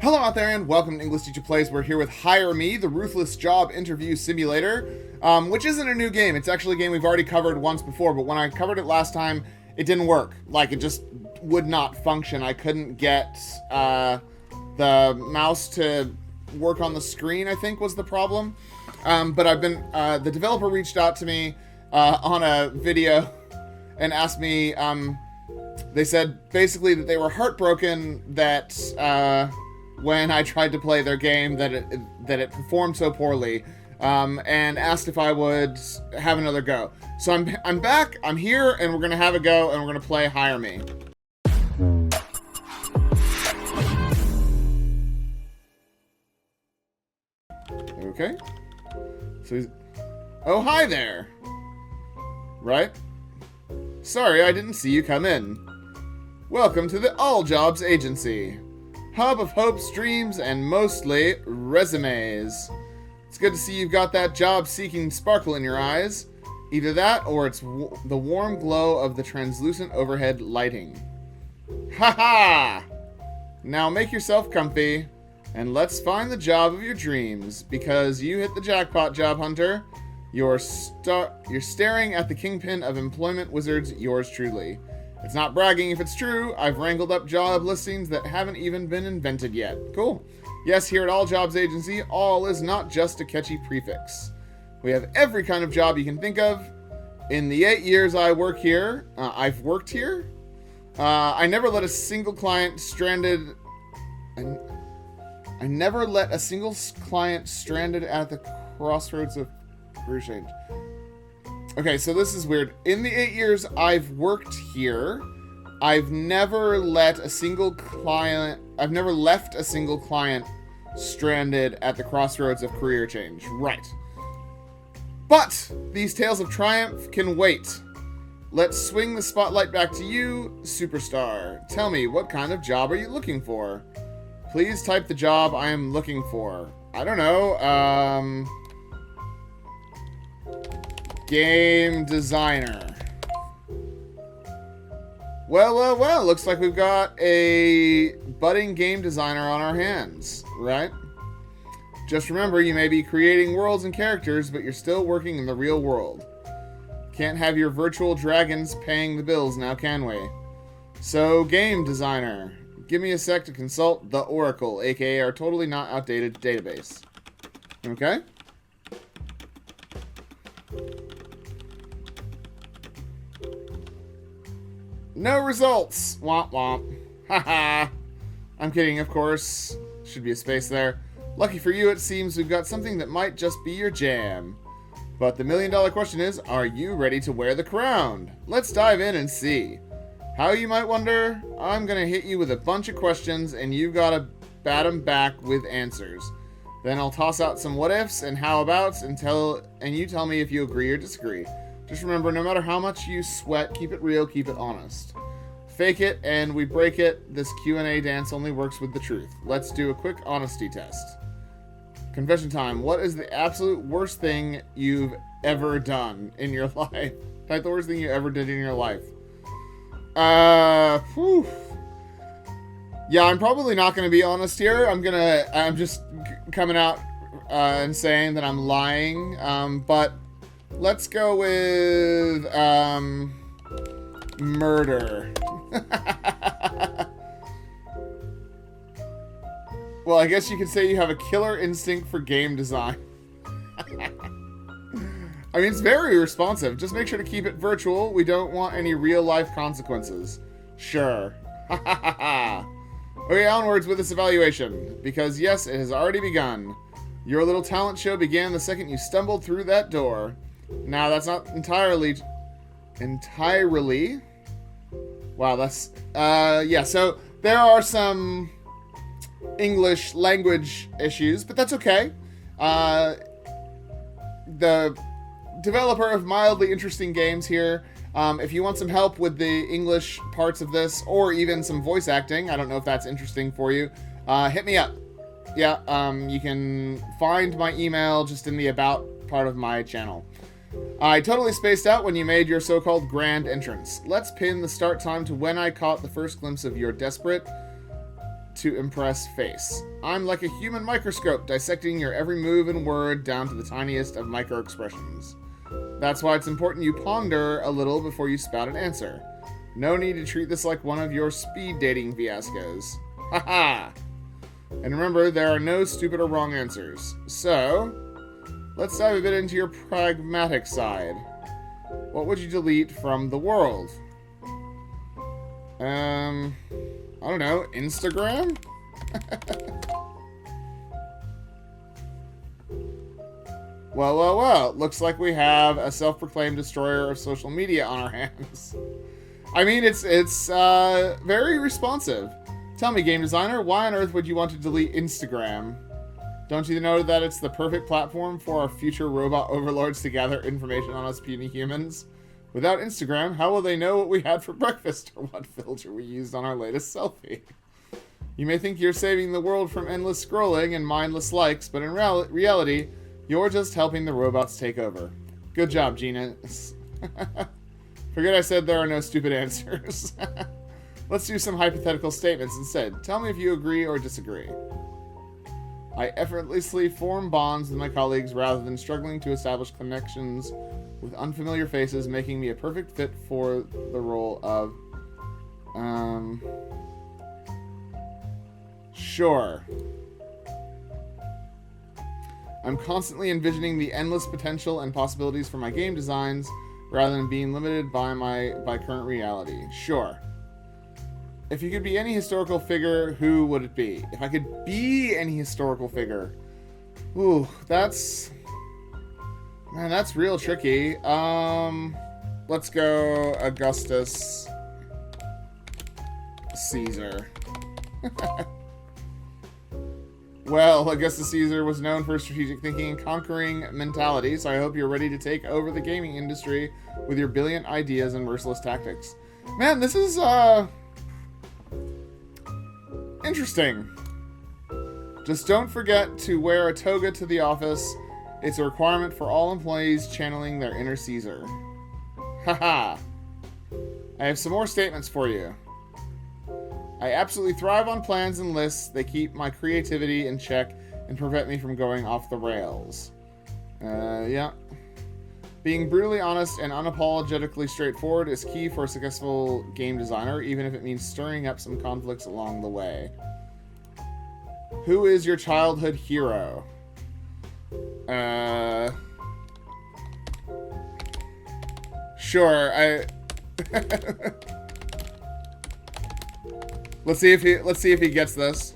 Hello out there and welcome to English Teacher Plays. We're here with Hire Me, the ruthless job interview simulator, which isn't a new game. It's actually a game we've already covered once before, but when I covered it last time, it didn't work. Like, it just would not function. I couldn't get the mouse to work on the screen, I think was the problem. But I've been, the developer reached out to me on a video and asked me, they said basically that they were heartbroken that when I tried to play their game that it performed so poorly, and asked if I would have another go. So I'm back, I'm here, and we're gonna have a go, and we're gonna play Hire Me. Okay. So he's... Oh, hi there! Right? Sorry, I didn't see you come in. Welcome to the All Jobs Agency. Hub of hopes, dreams, and mostly resumes. It's good to see you've got that job-seeking sparkle in your eyes. Either that, or it's the warm glow of the translucent overhead lighting. Ha-ha! Now make yourself comfy, and let's find the job of your dreams, because you hit the jackpot, job hunter. You're staring at the kingpin of employment wizards, yours truly. It's not bragging if it's true. I've wrangled up job listings that haven't even been invented yet. Cool. Yes, here at All Jobs Agency, all is not just a catchy prefix. We have every kind of job you can think of. In the 8 years I work here, I've worked here. I never let a single client stranded. I never let a single client stranded at the crossroads of career change. Okay, so this is weird. In the 8 years I've worked here, I've never left a single client stranded at the crossroads of career change. Right. But these tales of triumph can wait. Let's swing the spotlight back to you, superstar. Tell me, what kind of job are you looking for? Please type the job I am looking for. I don't know, game designer. Well, looks like we've got a budding game designer on our hands, right? Just remember, you may be creating worlds and characters, but you're still working in the real world. Can't have your virtual dragons paying the bills now, can we? So, game designer. Give me a sec to consult the Oracle, aka our totally not outdated database. Okay? No results! Womp womp. Haha. I'm kidding, of course. Should be a space there. Lucky for you, it seems we've got something that might just be your jam. But the million-dollar question is, are you ready to wear the crown? Let's dive in and see. How, you might wonder? I'm gonna hit you with a bunch of questions, and you gotta bat them back with answers. Then I'll toss out some what-ifs and how-abouts, and you tell me if you agree or disagree. Just remember, no matter how much you sweat, keep it real, keep it honest. Fake it, and we break it. This Q&A dance only works with the truth. Let's do a quick honesty test. Confession time. What is the absolute worst thing you've ever done in your life? Like the worst thing you ever did in your life. Whew. Yeah, I'm probably not going to be honest here. I'm just coming out and saying that I'm lying. But let's go with murder. Well, I guess you could say you have a killer instinct for game design. I mean, it's very responsive. Just make sure to keep it virtual. We don't want any real-life consequences. Sure. Okay, onwards with this evaluation. Because, yes, it has already begun. Your little talent show began the second you stumbled through that door. Now, that's not entirely... Wow, that's... yeah, so there are some English language issues, but that's okay. The developer of mildly interesting games here, if you want some help with the English parts of this, or even some voice acting, I don't know if that's interesting for you, hit me up. Yeah, you can find my email just in the About part of my channel. I totally spaced out when you made your so-called grand entrance. Let's pin the start time to when I caught the first glimpse of your desperate to impress face. I'm like a human microscope, dissecting your every move and word down to the tiniest of micro-expressions. That's why it's important you ponder a little before you spout an answer. No need to treat this like one of your speed dating fiascos. Haha! And remember, there are no stupid or wrong answers. So, let's dive a bit into your pragmatic side. What would you delete from the world? I don't know, Instagram? Well, looks like we have a self-proclaimed destroyer of social media on our hands. I mean, it's very responsive. Tell me, game designer, why on earth would you want to delete Instagram? Don't you know that it's the perfect platform for our future robot overlords to gather information on us puny humans? Without Instagram, how will they know what we had for breakfast or what filter we used on our latest selfie? You may think you're saving the world from endless scrolling and mindless likes, but in reality, you're just helping the robots take over. Good job, Genius. Forget I said there are no stupid answers. Let's do some hypothetical statements instead. Tell me if you agree or disagree. I effortlessly form bonds with my colleagues rather than struggling to establish connections with unfamiliar faces, making me a perfect fit for the role of... Sure. I'm constantly envisioning the endless potential and possibilities for my game designs rather than being limited by current reality. Sure. If you could be any historical figure, who would it be? If I could be any historical figure. Ooh, that's... Man, that's real tricky. Let's go Augustus Caesar. Well, Augustus Caesar was known for strategic thinking and conquering mentality, so I hope you're ready to take over the gaming industry with your brilliant ideas and merciless tactics. Man, this is, interesting. Just don't forget to wear a toga to the office. It's a requirement for all employees channeling their inner Caesar. Haha. I have some more statements for you. I absolutely thrive on plans and lists. They keep my creativity in check and prevent me from going off the rails. Yeah. Being brutally honest and unapologetically straightforward is key for a successful game designer, even if it means stirring up some conflicts along the way. Who is your childhood hero? Sure, let's see if he gets this.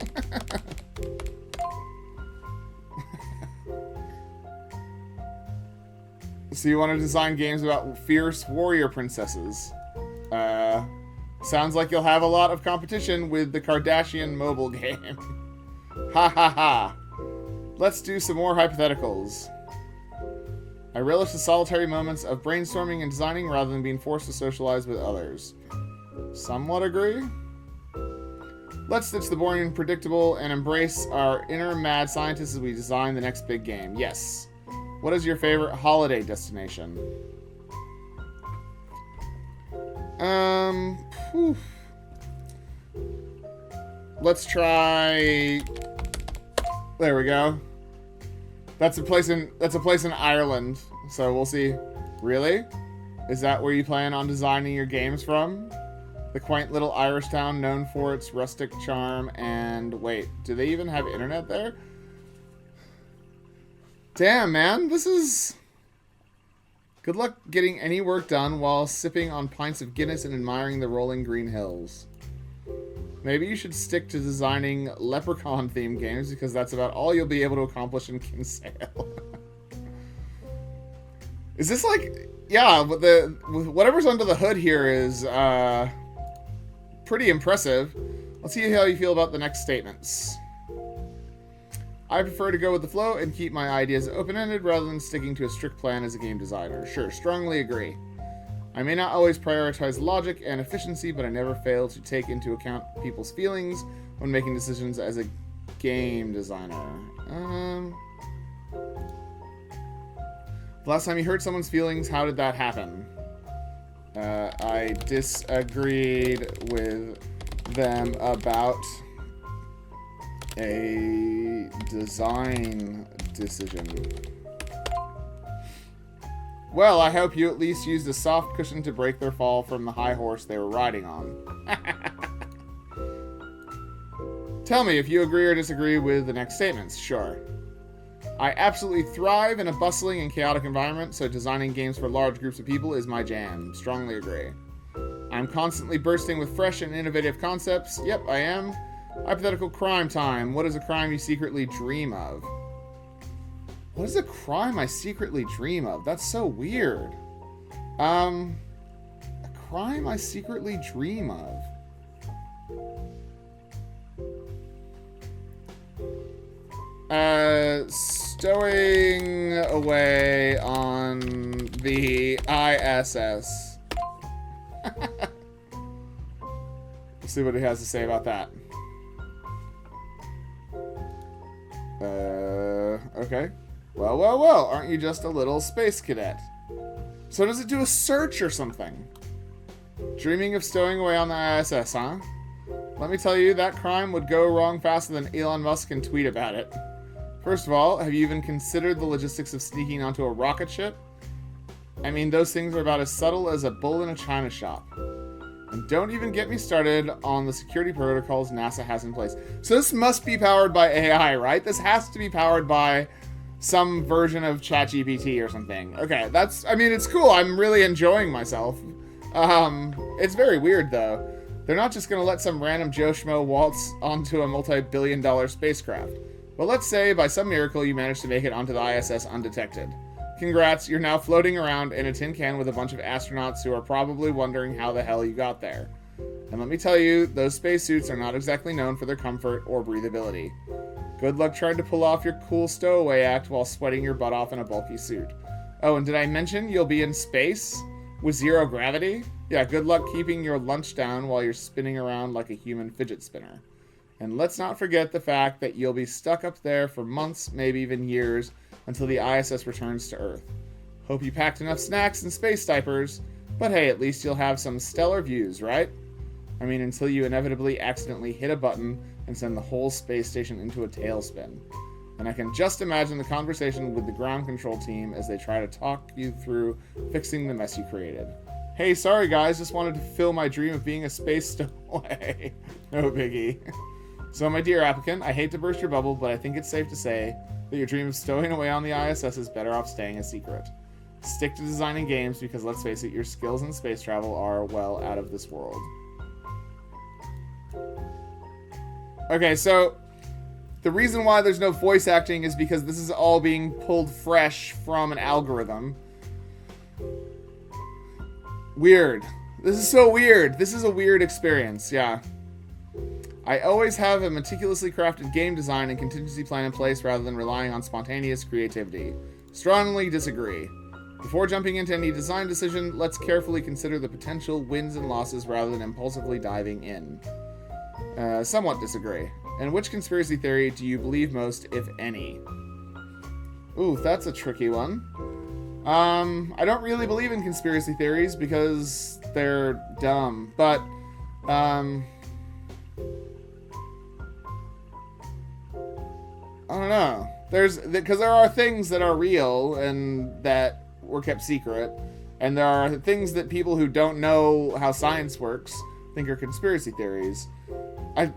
So you want to design games about fierce warrior princesses. Sounds like you'll have a lot of competition with the Kardashian mobile game. Ha ha ha. Let's do some more hypotheticals. I relish the solitary moments of brainstorming and designing rather than being forced to socialize with others. Somewhat agree. Let's ditch the boring and predictable and embrace our inner mad scientists as we design the next big game. Yes. What is your favorite holiday destination? Let's try... There we go. That's a place in Ireland. So we'll see. Really? Is that where you plan on designing your games from? The quaint little Irish town known for its rustic charm and... Wait, do they even have internet there? Damn, man. This is... Good luck getting any work done while sipping on pints of Guinness and admiring the rolling green hills. Maybe you should stick to designing leprechaun-themed games because that's about all you'll be able to accomplish in Kinsale. Is this like... Yeah, but whatever's under the hood here is pretty impressive. Let's see how you feel about the next statements. I prefer to go with the flow and keep my ideas open-ended rather than sticking to a strict plan as a game designer. Sure, strongly agree. I may not always prioritize logic and efficiency, but I never fail to take into account people's feelings when making decisions as a game designer. Last time you hurt someone's feelings, how did that happen? I disagreed with them about a design decision. Well, I hope you at least used a soft cushion to break their fall from the high horse they were riding on. Tell me if you agree or disagree with the next statements. Sure. I absolutely thrive in a bustling and chaotic environment, so designing games for large groups of people is my jam. Strongly agree. I'm constantly bursting with fresh and innovative concepts. Yep, I am. Hypothetical crime time. What is a crime you secretly dream of? What is a crime I secretly dream of? That's so weird. A crime I secretly dream of. Stowing away on the ISS. Let's see what he has to say about that. Okay. Well, aren't you just a little space cadet? So does it do a search or something? Dreaming of stowing away on the ISS, huh? Let me tell you, that crime would go wrong faster than Elon Musk can tweet about it. First of all, have you even considered the logistics of sneaking onto a rocket ship? I mean, those things are about as subtle as a bull in a china shop. And don't even get me started on the security protocols NASA has in place. So this must be powered by AI, right? This has to be powered by some version of ChatGPT or something. Okay, it's cool. I'm really enjoying myself. It's very weird, though. They're not just going to let some random Joe Schmo waltz onto a multi-billion-dollar spacecraft. But let's say, by some miracle, you managed to make it onto the ISS undetected. Congrats, you're now floating around in a tin can with a bunch of astronauts who are probably wondering how the hell you got there. And let me tell you, those spacesuits are not exactly known for their comfort or breathability. Good luck trying to pull off your cool stowaway act while sweating your butt off in a bulky suit. Oh, and did I mention you'll be in space? With zero gravity? Yeah, good luck keeping your lunch down while you're spinning around like a human fidget spinner. And let's not forget the fact that you'll be stuck up there for months, maybe even years, until the ISS returns to Earth. Hope you packed enough snacks and space diapers, but hey, at least you'll have some stellar views, right? I mean, until you inevitably accidentally hit a button and send the whole space station into a tailspin. And I can just imagine the conversation with the ground control team as they try to talk you through fixing the mess you created. Hey, sorry guys, just wanted to fulfill my dream of being a space stowaway. No biggie. So my dear applicant, I hate to burst your bubble, but I think it's safe to say that your dream of stowing away on the ISS is better off staying a secret. Stick to designing games because, let's face it, your skills in space travel are, well, out of this world. Okay, so the reason why there's no voice acting is because this is all being pulled fresh from an algorithm. Weird. This is so weird. This is a weird experience, yeah. I always have a meticulously crafted game design and contingency plan in place rather than relying on spontaneous creativity. Strongly disagree. Before jumping into any design decision, let's carefully consider the potential wins and losses rather than impulsively diving in. Somewhat disagree. And which conspiracy theory do you believe most, if any? Ooh, that's a tricky one. I don't really believe in conspiracy theories because they're dumb, but, I don't know. Because there are things that are real and that were kept secret, and there are things that people who don't know how science works think are conspiracy theories.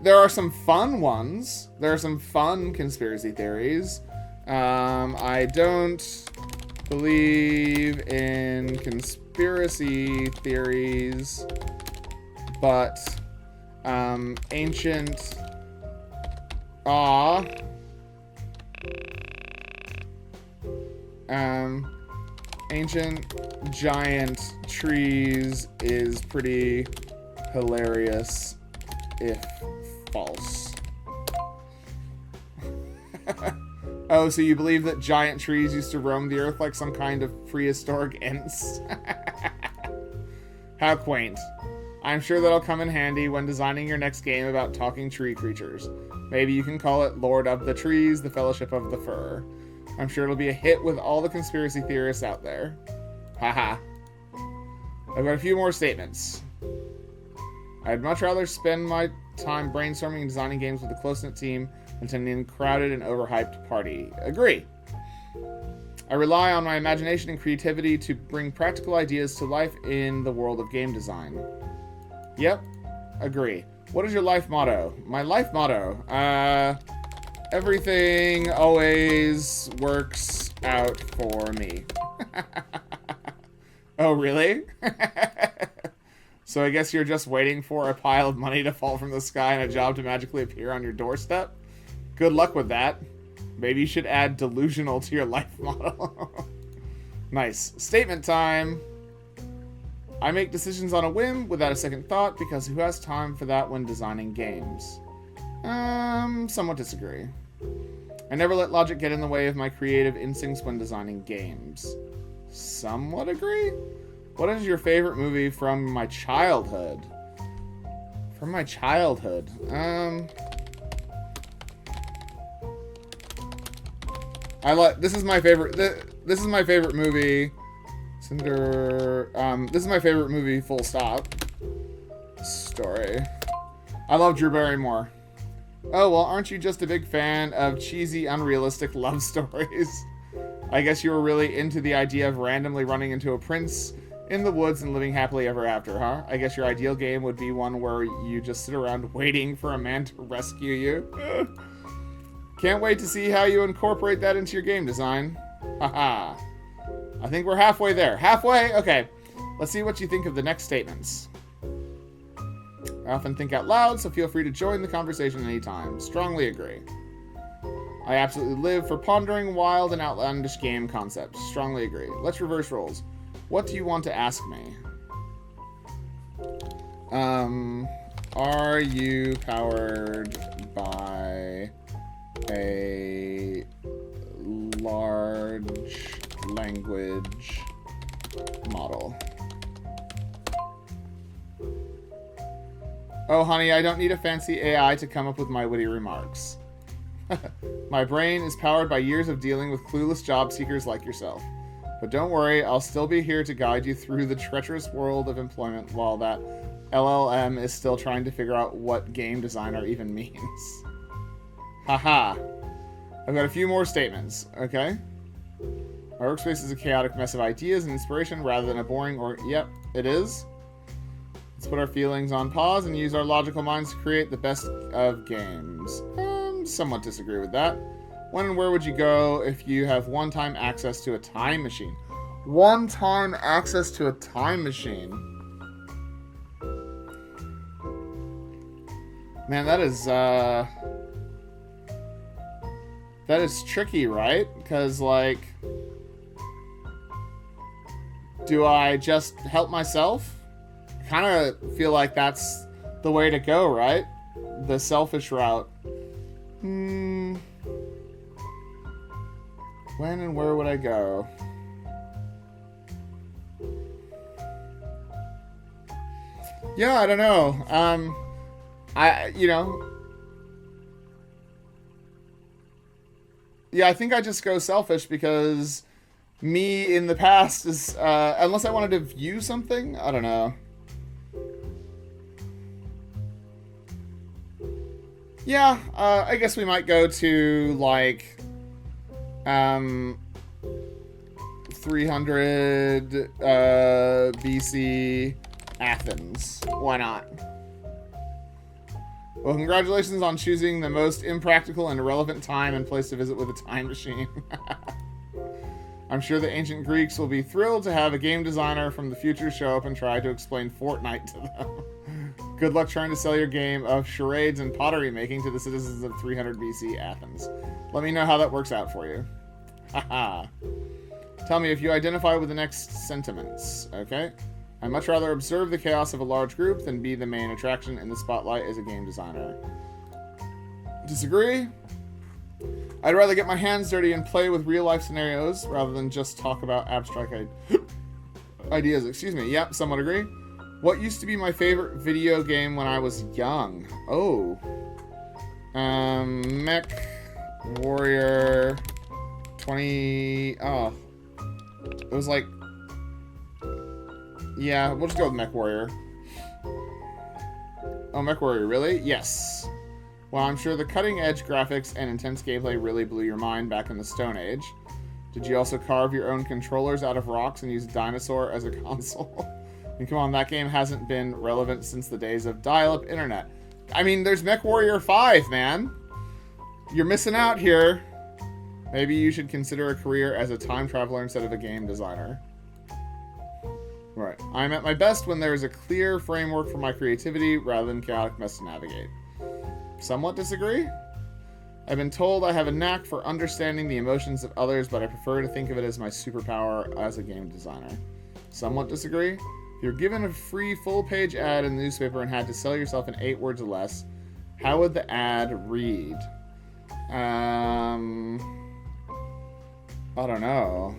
There are some fun ones. There are some fun conspiracy theories. I don't believe in conspiracy theories, but ancient giant trees is pretty hilarious if false. Oh, so you believe that giant trees used to roam the earth like some kind of prehistoric ants? How quaint. I'm sure that'll come in handy when designing your next game about talking tree creatures. Maybe you can call it Lord of the Trees, the Fellowship of the Fir. I'm sure it'll be a hit with all the conspiracy theorists out there. Haha. I've got a few more statements. I'd much rather spend my time brainstorming and designing games with a close-knit team attending a crowded and overhyped party. Agree. I rely on my imagination and creativity to bring practical ideas to life in the world of game design. Yep, agree. What is your life motto? My life motto? Everything always works out for me. Oh, really? So I guess you're just waiting for a pile of money to fall from the sky and a job to magically appear on your doorstep? Good luck with that. Maybe you should add delusional to your life motto. Nice. Statement time. I make decisions on a whim without a second thought because who has time for that when designing games? Somewhat disagree. I never let logic get in the way of my creative instincts when designing games. Somewhat agree. What is your favorite movie from my childhood? From my childhood? This is my favorite. This is my favorite movie. This is my favorite movie. Full stop. Story. I love Drew Barrymore. Oh well, aren't you just a big fan of cheesy, unrealistic love stories? I guess you were really into the idea of randomly running into a prince in the woods and living happily ever after, huh? I guess your ideal game would be one where you just sit around waiting for a man to rescue you. Can't wait to see how you incorporate that into your game design. Haha. I think we're halfway there. Halfway? Okay. Let's see what you think of the next statements. I often think out loud, so feel free to join the conversation anytime. Strongly agree. I absolutely live for pondering wild and outlandish game concepts. Strongly agree. Let's reverse roles. What do you want to ask me? Are you powered by a large language model? Oh, honey, I don't need a fancy AI to come up with my witty remarks. My brain is powered by years of dealing with clueless job seekers like yourself. But don't worry, I'll still be here to guide you through the treacherous world of employment while that LLM is still trying to figure out what game designer even means. Haha. I've got a few more statements, okay? My workspace is a chaotic mess of ideas and inspiration rather than a boring or... Yep, it is. Let's put our feelings on pause and use our logical minds to create the best of games. Somewhat disagree with that. When and where would you go if you have one-time access to a time machine? One-time access to a time machine. Man, that is tricky, right? Because, like, do I just help myself? I kind of feel like that's the way to go, right? The selfish route. When and where would I go? Yeah, I don't know. Yeah, I think I just go selfish because me in the past is, unless I wanted to view something, I don't know. Yeah, I guess we might go to, like, 300 BC Athens. Why not? Well, congratulations on choosing the most impractical and irrelevant time and place to visit with a time machine. I'm sure the ancient Greeks will be thrilled to have a game designer from the future show up and try to explain Fortnite to them. Good luck trying to sell your game of charades and pottery making to the citizens of 300 BC Athens. Let me know how that works out for you. Haha. Tell me if you identify with the next sentiments, okay? I'd much rather observe the chaos of a large group than be the main attraction in the spotlight as a game designer. Disagree? I'd rather get my hands dirty and play with real-life scenarios rather than just talk about abstract ideas. Excuse me. Yep, somewhat agree. What used to be my favorite video game when I was young? Oh. Mech Warrior 20... Oh. It was like... Yeah, we'll just go with Mech Warrior. Oh, Mech Warrior, really? Yes. Well, I'm sure the cutting-edge graphics and intense gameplay really blew your mind back in the Stone Age. Did you also carve your own controllers out of rocks and use Dinosaur as a console? I mean, come on, that game hasn't been relevant since the days of dial-up internet. I mean, there's MechWarrior 5, man. You're missing out here. Maybe you should consider a career as a time traveler instead of a game designer. Right. I'm at my best when there is a clear framework for my creativity rather than chaotic mess to navigate. Somewhat disagree. I've been told I have a knack for understanding the emotions of others, but I prefer to think of it as my superpower as a game designer. Somewhat disagree. If you're given a free full-page ad in the newspaper and had to sell yourself in 8 words or less, how would the ad read? I don't know.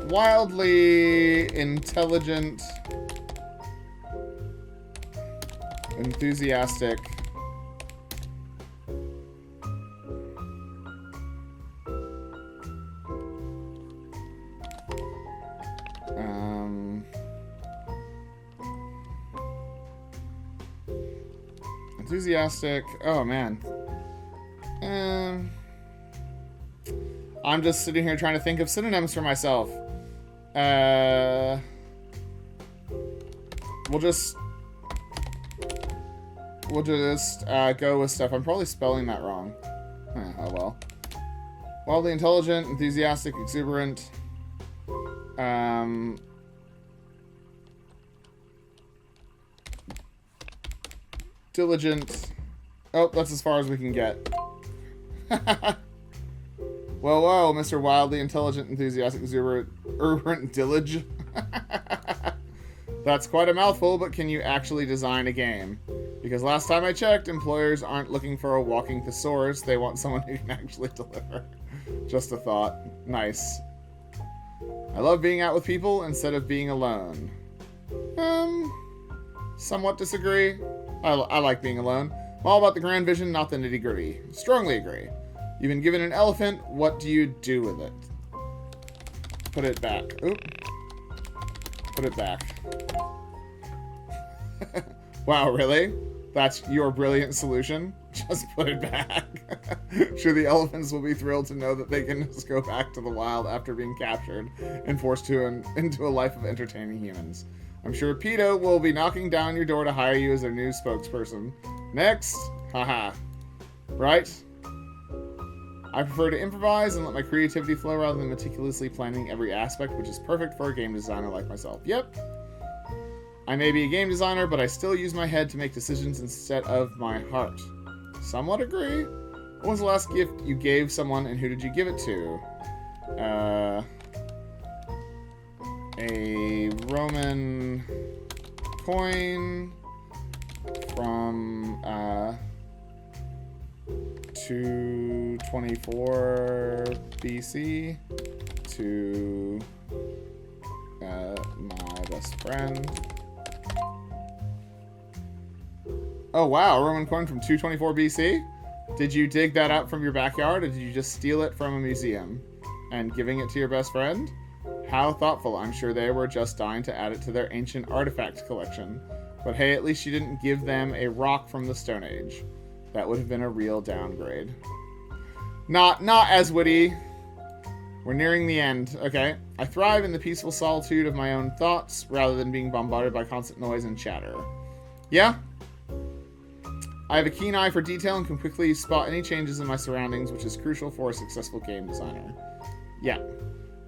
Wildly intelligent, enthusiastic, oh man. I'm just sitting here trying to think of synonyms for myself. We'll just go with stuff. I'm probably spelling that wrong. Oh well. Wildly intelligent, enthusiastic, exuberant. Diligent. Oh, that's as far as we can get. Whoa, Mr. Wildly Intelligent, Enthusiastic, Exuberant, Diligent. That's quite a mouthful, but can you actually design a game? Because last time I checked, employers aren't looking for a walking thesaurus. They want someone who can actually deliver. Just a thought. Nice. I love being out with people instead of being alone. Somewhat disagree. I like being alone. I'm all about the grand vision, not the nitty-gritty. Strongly agree. You've been given an elephant. What do you do with it? Put it back. Oop. Put it back. Wow, really? That's your brilliant solution? Just put it back. Sure, the elephants will be thrilled to know that they can just go back to the wild after being captured and forced into a life of entertaining humans. I'm sure PETA will be knocking down your door to hire you as their new spokesperson. Next. Haha. Right? I prefer to improvise and let my creativity flow rather than meticulously planning every aspect, which is perfect for a game designer like myself. Yep. I may be a game designer, but I still use my head to make decisions instead of my heart. Somewhat agree. What was the last gift you gave someone and who did you give it to? A Roman coin from 224 BC to my best friend. Oh wow, a Roman coin from 224 BC? Did you dig that up from your backyard, or did you just steal it from a museum and giving it to your best friend? How thoughtful. I'm sure they were just dying to add it to their ancient artifact collection. But hey, at least you didn't give them a rock from the Stone Age. That would have been a real downgrade. Not as witty. We're nearing the end. Okay. I thrive in the peaceful solitude of my own thoughts rather than being bombarded by constant noise and chatter. Yeah? I have a keen eye for detail and can quickly spot any changes in my surroundings, which is crucial for a successful game designer. Yeah.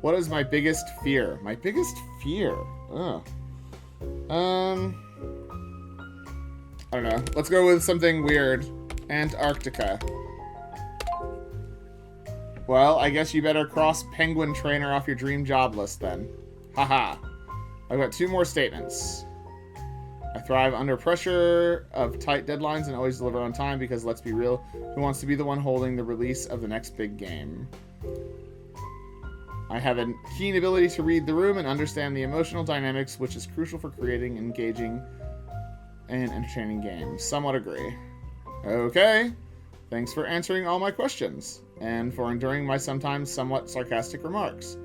What is my biggest fear? My biggest fear? Ugh. I don't know. Let's go with something weird. Antarctica. Well, I guess you better cross Penguin Trainer off your dream job list then. Haha. I've got 2 more statements. I thrive under pressure of tight deadlines and always deliver on time because, let's be real, who wants to be the one holding the release of the next big game? I have a keen ability to read the room and understand the emotional dynamics, which is crucial for creating engaging and entertaining games. Somewhat agree. Okay. Thanks for answering all my questions, and for enduring my sometimes somewhat sarcastic remarks.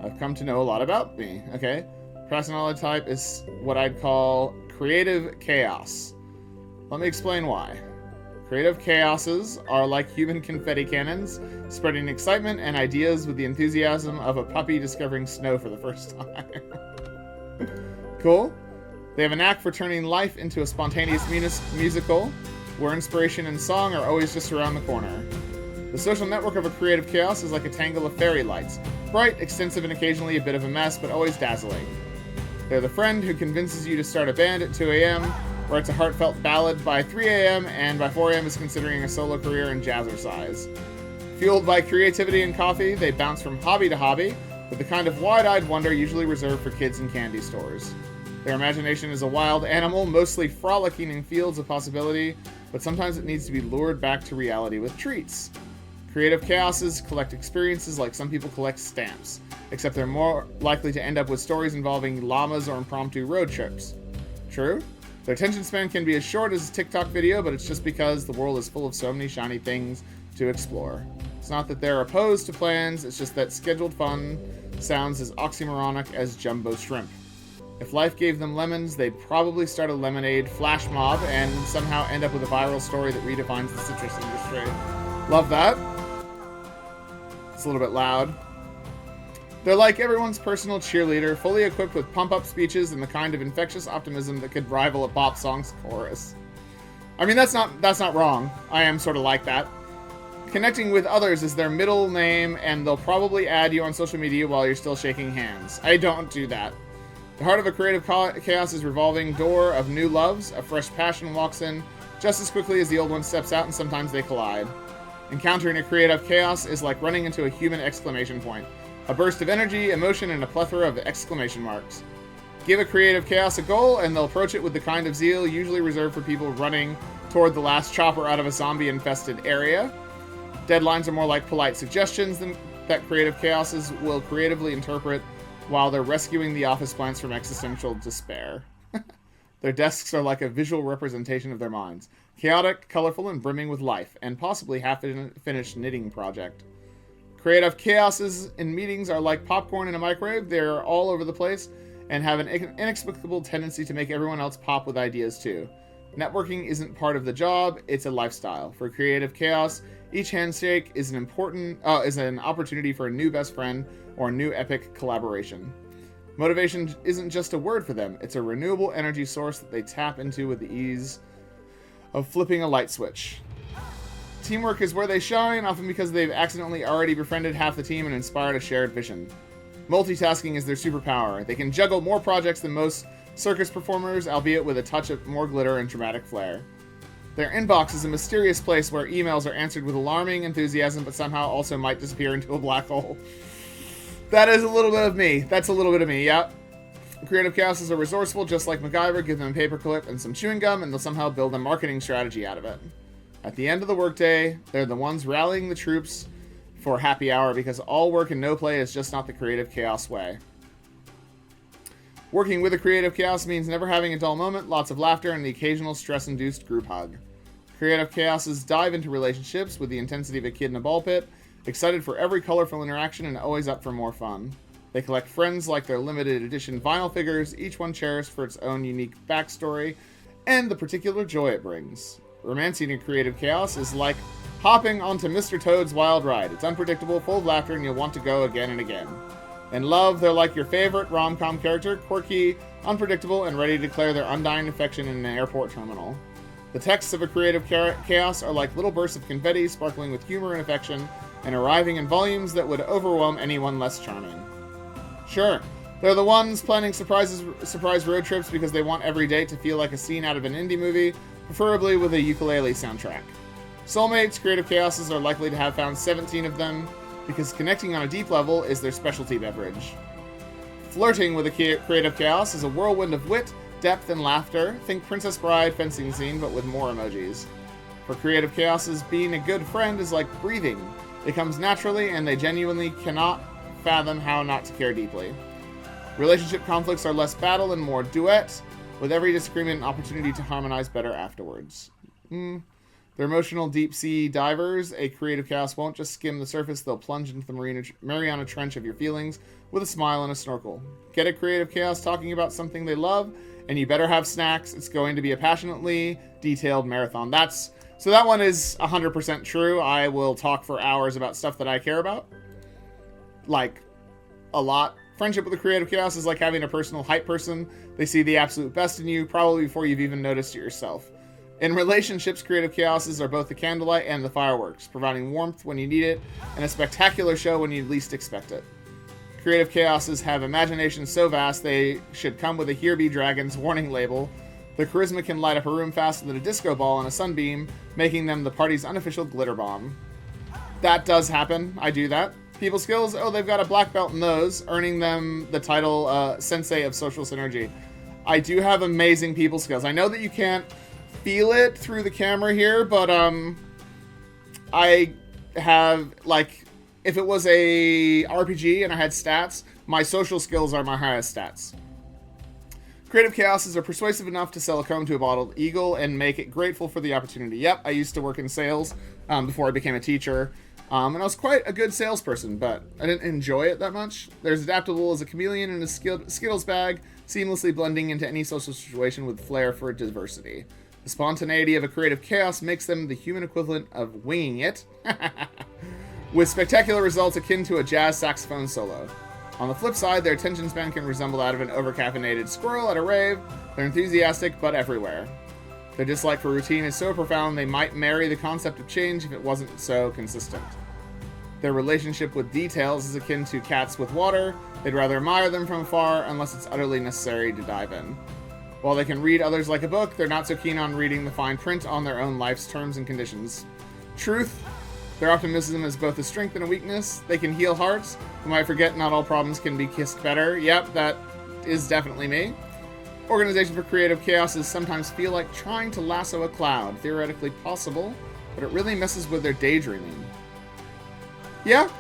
I've come to know a lot about me, okay? Personality type is what I'd call creative chaos. Let me explain why. Creative chaoses are like human confetti cannons, spreading excitement and ideas with the enthusiasm of a puppy discovering snow for the first time. Cool. They have a knack for turning life into a spontaneous musical, where inspiration and song are always just around the corner. The social network of a creative chaos is like a tangle of fairy lights, bright, extensive, and occasionally a bit of a mess, but always dazzling. They're the friend who convinces you to start a band at 2 a.m., writes a heartfelt ballad by 3 a.m., and by 4 a.m. is considering a solo career in jazzercise. Fueled by creativity and coffee, they bounce from hobby to hobby, with the kind of wide-eyed wonder usually reserved for kids in candy stores. Their imagination is a wild animal, mostly frolicking in fields of possibility, but sometimes it needs to be lured back to reality with treats. Creative chaoses collect experiences like some people collect stamps, except they're more likely to end up with stories involving llamas or impromptu road trips. True? Their attention span can be as short as a TikTok video, but it's just because the world is full of so many shiny things to explore. It's not that they're opposed to plans, it's just that scheduled fun sounds as oxymoronic as jumbo shrimp. If life gave them lemons, they'd probably start a lemonade flash mob and somehow end up with a viral story that redefines the citrus industry. Love that. It's a little bit loud. They're like everyone's personal cheerleader, fully equipped with pump-up speeches and the kind of infectious optimism that could rival a pop song's chorus. I mean, that's not wrong. I am sort of like that. Connecting with others is their middle name, and they'll probably add you on social media while you're still shaking hands. I don't do that. The heart of a creative chaos is revolving door of new loves. A fresh passion walks in just as quickly as the old one steps out, and sometimes they collide. Encountering a creative chaos is like running into a human exclamation point. A burst of energy, emotion, and a plethora of exclamation marks. Give a creative chaos a goal, and they'll approach it with the kind of zeal usually reserved for people running toward the last chopper out of a zombie-infested area. Deadlines are more like polite suggestions that creative chaoses will creatively interpret while they're rescuing the office plants from existential despair. Their desks are like a visual representation of their minds. Chaotic, colorful, and brimming with life, and possibly half-finished knitting project. Creative chaoses in meetings are like popcorn in a microwave. They're all over the place and have an inexplicable tendency to make everyone else pop with ideas too. Networking isn't part of the job, it's a lifestyle. For creative chaos, each handshake is an opportunity for a new best friend or a new epic collaboration. Motivation isn't just a word for them, it's a renewable energy source that they tap into with the ease of flipping a light switch. Teamwork is where they shine, often because they've accidentally already befriended half the team and inspired a shared vision. Multitasking is their superpower. They can juggle more projects than most circus performers, albeit with a touch of more glitter and dramatic flair. Their inbox is a mysterious place where emails are answered with alarming enthusiasm, but somehow also might disappear into a black hole. That is a little bit of me. That's a little bit of me, yep. Creative chaoses are resourceful, just like MacGyver. Give them a paperclip and some chewing gum, and they'll somehow build a marketing strategy out of it. At the end of the workday, they're the ones rallying the troops for happy hour, because all work and no play is just not the creative chaos way. Working with a creative chaos means never having a dull moment, lots of laughter, and the occasional stress-induced group hug. Creative chaoses dive into relationships with the intensity of a kid in a ball pit, excited for every colorful interaction and always up for more fun. They collect friends like their limited edition vinyl figures, each one cherished for its own unique backstory and the particular joy it brings. Romancing a creative chaos is like hopping onto Mr. Toad's Wild Ride. It's unpredictable, full of laughter, and you'll want to go again and again. In love, they're like your favorite rom-com character, quirky, unpredictable, and ready to declare their undying affection in an airport terminal. The texts of a creative chaos are like little bursts of confetti, sparkling with humor and affection, and arriving in volumes that would overwhelm anyone less charming. Sure, they're the ones planning surprise road trips because they want every date to feel like a scene out of an indie movie, preferably with a ukulele soundtrack. Soulmates, creative chaoses are likely to have found 17 of them, because connecting on a deep level is their specialty beverage. Flirting with a creative chaos is a whirlwind of wit, depth, and laughter. Think Princess Bride fencing scene, but with more emojis. For creative chaoses, being a good friend is like breathing. It comes naturally, and they genuinely cannot fathom how not to care deeply. Relationship conflicts are less battle and more duet, with every disagreement an opportunity to harmonize better afterwards. They're emotional deep-sea divers. A creative chaos won't just skim the surface, they'll plunge into the Mariana Trench of your feelings with a smile and a snorkel. Get a creative chaos talking about something they love, and you better have snacks. It's going to be a passionately detailed marathon. So that one is 100% true. I will talk for hours about stuff that I care about. Like, a lot. Friendship with the creative chaos is like having a personal hype person. They see the absolute best in you, probably before you've even noticed it yourself. In relationships, creative chaoses are both the candlelight and the fireworks, providing warmth when you need it, and a spectacular show when you least expect it. Creative chaoses have imaginations so vast they should come with a Here Be Dragons warning label. Their charisma can light up a room faster than a disco ball on a sunbeam, making them the party's unofficial glitter bomb. That does happen. I do that. People skills, oh, they've got a black belt in those, earning them the title Sensei of Social Synergy. I do have amazing people skills. I know that you can't feel it through the camera here, but I have, like, if it was a RPG and I had stats, my social skills are my highest stats. Creative chaoses are persuasive enough to sell a comb to a bald eagle and make it grateful for the opportunity. Yep, I used to work in sales before I became a teacher. And I was quite a good salesperson, but I didn't enjoy it that much. They're as adaptable as a chameleon in a Skittles bag, seamlessly blending into any social situation with flair for diversity. The spontaneity of a creative chaos makes them the human equivalent of winging it, with spectacular results akin to a jazz saxophone solo. On the flip side, their attention span can resemble that of an overcaffeinated squirrel at a rave. They're enthusiastic, but everywhere. Their dislike for routine is so profound they might marry the concept of change if it wasn't so consistent. Their relationship with details is akin to cats with water. They'd rather admire them from afar unless it's utterly necessary to dive in. While they can read others like a book, they're not so keen on reading the fine print on their own life's terms and conditions. Truth, their optimism is both a strength and a weakness. They can heal hearts, whom I forget not all problems can be kissed better. Yep, that is definitely me. Organization for creative chaoses sometimes feel like trying to lasso a cloud. Theoretically possible, but it really messes with their daydreaming. Yeah,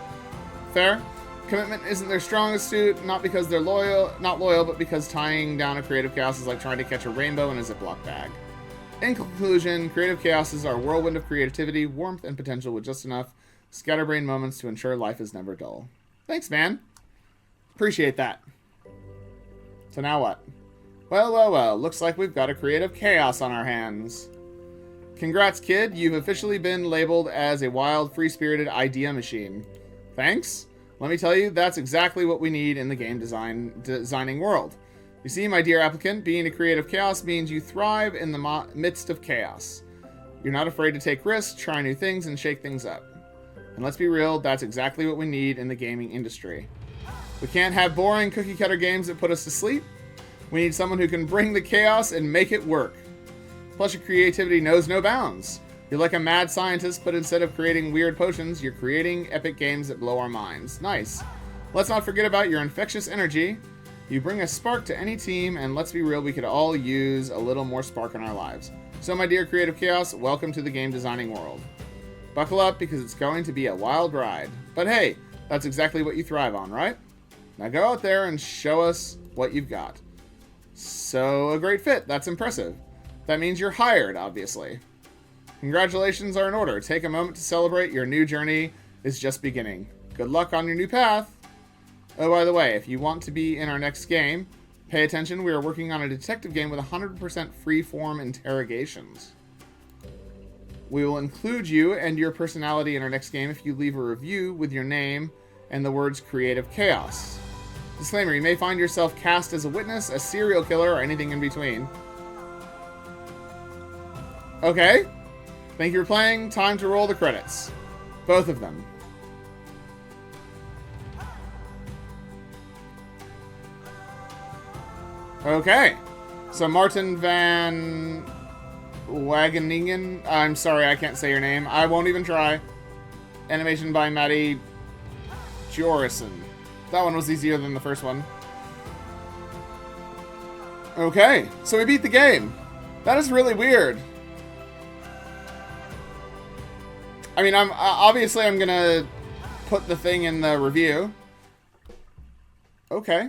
fair. Commitment isn't their strongest suit, not because they're not loyal, but because tying down a creative chaos is like trying to catch a rainbow in a Ziploc bag. In conclusion, creative chaoses are a whirlwind of creativity, warmth, and potential with just enough scatterbrain moments to ensure life is never dull. Thanks, man. Appreciate that. So now what? Well, looks like we've got a creative chaos on our hands. Congrats, kid. You've officially been labeled as a wild, free-spirited idea machine. Thanks. Let me tell you, that's exactly what we need in the game designing world. You see, my dear applicant, being a creative chaos means you thrive in the midst of chaos. You're not afraid to take risks, try new things, and shake things up. And let's be real, that's exactly what we need in the gaming industry. We can't have boring cookie-cutter games that put us to sleep. We need someone who can bring the chaos and make it work. Plus, your creativity knows no bounds. You're like a mad scientist, but instead of creating weird potions, you're creating epic games that blow our minds. Nice. Let's not forget about your infectious energy. You bring a spark to any team, and let's be real, we could all use a little more spark in our lives. So, my dear creative chaos, welcome to the game designing world. Buckle up, because it's going to be a wild ride. But hey, that's exactly what you thrive on, right? Now go out there and show us what you've got. So, a great fit. That's impressive. That means you're hired, obviously. Congratulations are in order. Take a moment to celebrate. Your new journey is just beginning. Good luck on your new path. Oh, by the way, if you want to be in our next game, pay attention. We are working on a detective game with 100% free-form interrogations. We will include you and your personality in our next game if you leave a review with your name and the words Creative Chaos. Disclaimer, you may find yourself cast as a witness, a serial killer, or anything in between. Okay. Thank you for playing. Time to roll the credits. Both of them. Okay. So Martin van Wageningen. I'm sorry, I can't say your name. I won't even try. Animation by Maddie Jorison. That one was easier than the first one. Okay, so we beat the game. That is really weird. I mean, obviously I'm gonna put the thing in the review. Okay.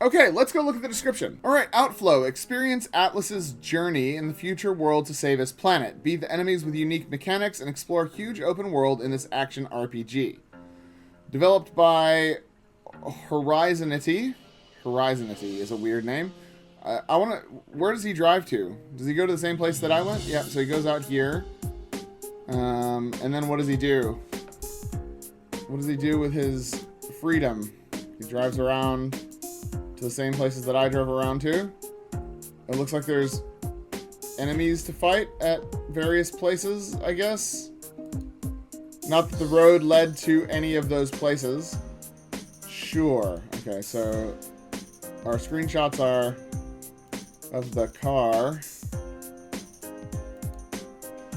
Okay, let's go look at the description. Alright, Outflow. Experience Atlas's journey in the future world to save his planet. Beat the enemies with unique mechanics and explore a huge open world in this action RPG. Developed by Horizonity. Horizonity is a weird name. I want to... Where does he drive to? Does he go to the same place that I went? Yeah, so he goes out here. And then what does he do? What does he do with his freedom? He drives around to the same places that I drove around to. It looks like there's enemies to fight at various places, I guess. Not that the road led to any of those places. Sure. Okay, so our screenshots are of the car.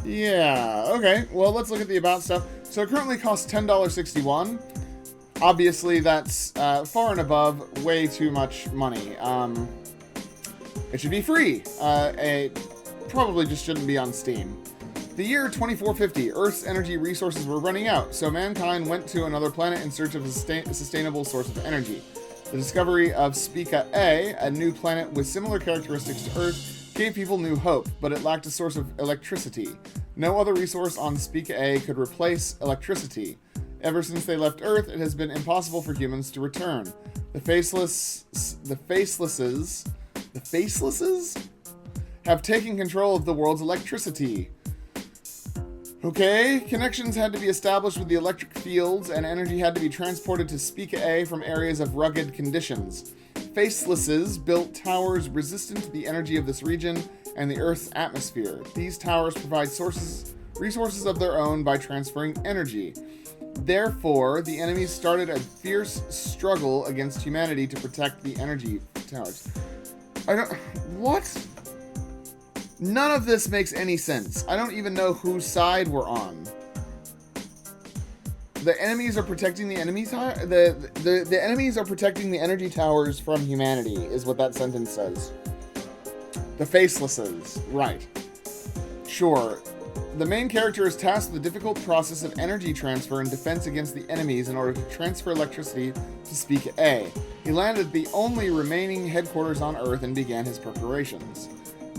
Yeah, okay. Well, let's look at the about stuff. So it currently costs $10.61. Obviously, that's far and above way too much money. It should be free. It probably just shouldn't be on Steam. The year 2450, Earth's energy resources were running out, so mankind went to another planet in search of a sustainable source of energy. The discovery of Spica A, a new planet with similar characteristics to Earth, gave people new hope, but it lacked a source of electricity. No other resource on Spica A could replace electricity. Ever since they left Earth, it has been impossible for humans to return. The facelesses have taken control of the world's electricity. Okay, connections had to be established with the electric fields, and energy had to be transported to Spica A from areas of rugged conditions. Facelesses built towers resistant to the energy of this region and the Earth's atmosphere. These towers provide resources of their own by transferring energy. Therefore, the enemies started a fierce struggle against humanity to protect the energy towers. What? None of this makes any sense. I don't even know whose side we're on. The enemies are protecting the the enemies are protecting the energy towers from humanity, is what that sentence says. The facelesses, right? Sure. The main character is tasked with the difficult process of energy transfer and defense against the enemies in order to transfer electricity to Spica A. He landed at the only remaining headquarters on Earth and began his preparations.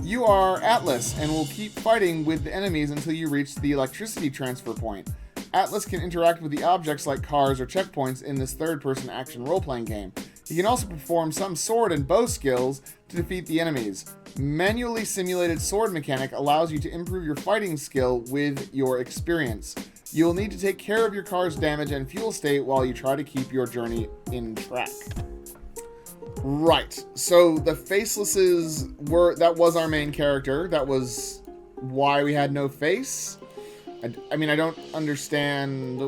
You are Atlas and will keep fighting with the enemies until you reach the electricity transfer point. Atlas can interact with the objects like cars or checkpoints in this third-person action role-playing game. He can also perform some sword and bow skills to defeat the enemies. Manually simulated sword mechanic allows you to improve your fighting skill with your experience. You will need to take care of your car's damage and fuel state while you try to keep your journey in track. Right, so the facelesses that was our main character. That was why we had no face. I mean, I don't understand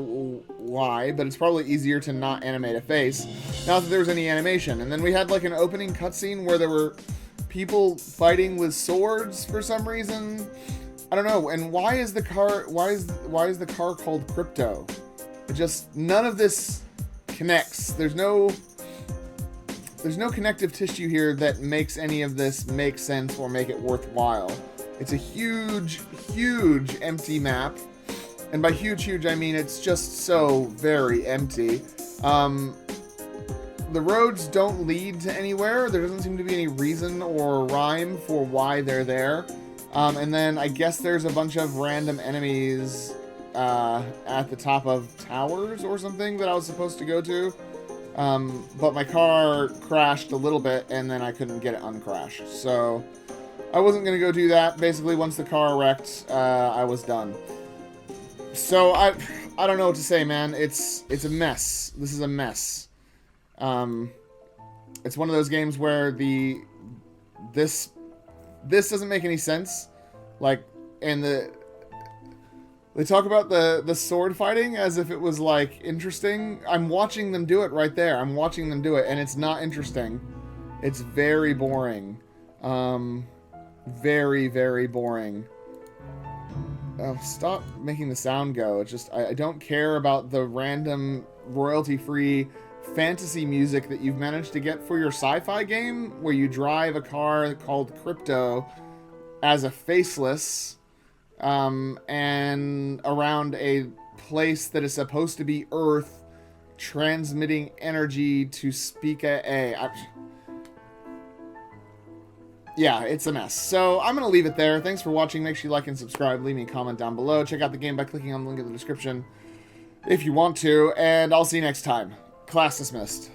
why, but it's probably easier to not animate a face. Not that there was any animation. And then we had like an opening cutscene where there were people fighting with swords for some reason. I don't know. And why is the car the car called Crypto? It just, none of this connects. There's no connective tissue here that makes any of this make sense or make it worthwhile. It's a huge, huge empty map. And by huge, I mean it's just so very empty. The roads don't lead to anywhere. There doesn't seem to be any reason or rhyme for why they're there. And then I guess there's a bunch of random enemies at the top of towers or something that I was supposed to go to. But my car crashed a little bit and then I couldn't get it uncrashed. So I wasn't going to go do that. Basically, once the car wrecked, I was done. So I don't know what to say, man. It's a mess. This is a mess. It's one of those games where this doesn't make any sense. Like, and they talk about the sword fighting as if it was like interesting. I'm watching them do it right there. I'm watching them do it, and it's not interesting. It's very boring. Very, very boring. Oh, stop making the sound go. It's just, I don't care about the random royalty-free fantasy music that you've managed to get for your sci-fi game, where you drive a car called Crypto as a faceless, and around a place that is supposed to be Earth, transmitting energy to Spica A. Yeah, it's a mess. So I'm going to leave it there. Thanks for watching. Make sure you like and subscribe. Leave me a comment down below. Check out the game by clicking on the link in the description if you want to. And I'll see you next time. Class dismissed.